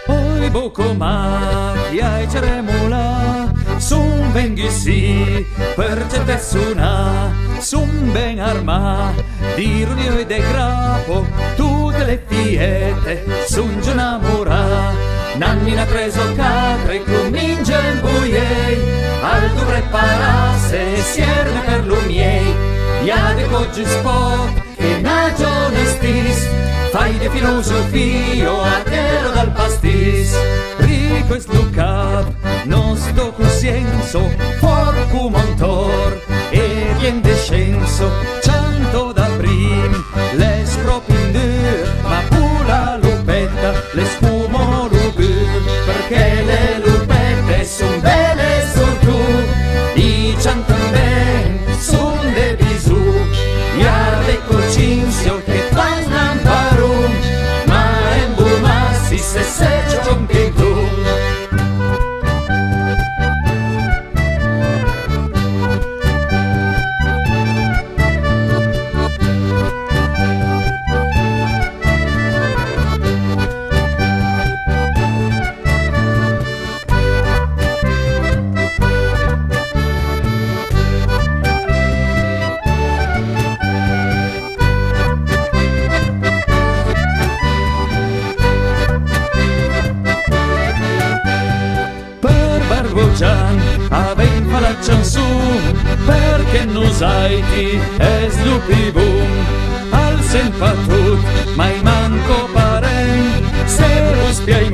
Oi bucoma chi ai ceremula sun ben ghissi per certezuna sun ben arma di runio e de grapo tutte le fiette sun già innamora nanni n'ha preso catre comincia in buiei al tu preparasse sierne per lo miei ia de coggi spot che nagione stis fai de filosofio a terra dal pastis rico es lu cap non sto cosienzo porco montor e bien descenso cianto da prim les propindur ma pula lupetta le spumo lubur perché le lupette son belle son tu i ciantan ben son de bisù ia de cocinzio che fai namparum ma en bumassi se cion che tu Aven fa la chanson perché nosaiti es lupi boom al sen patut mai manco paren se lo spiai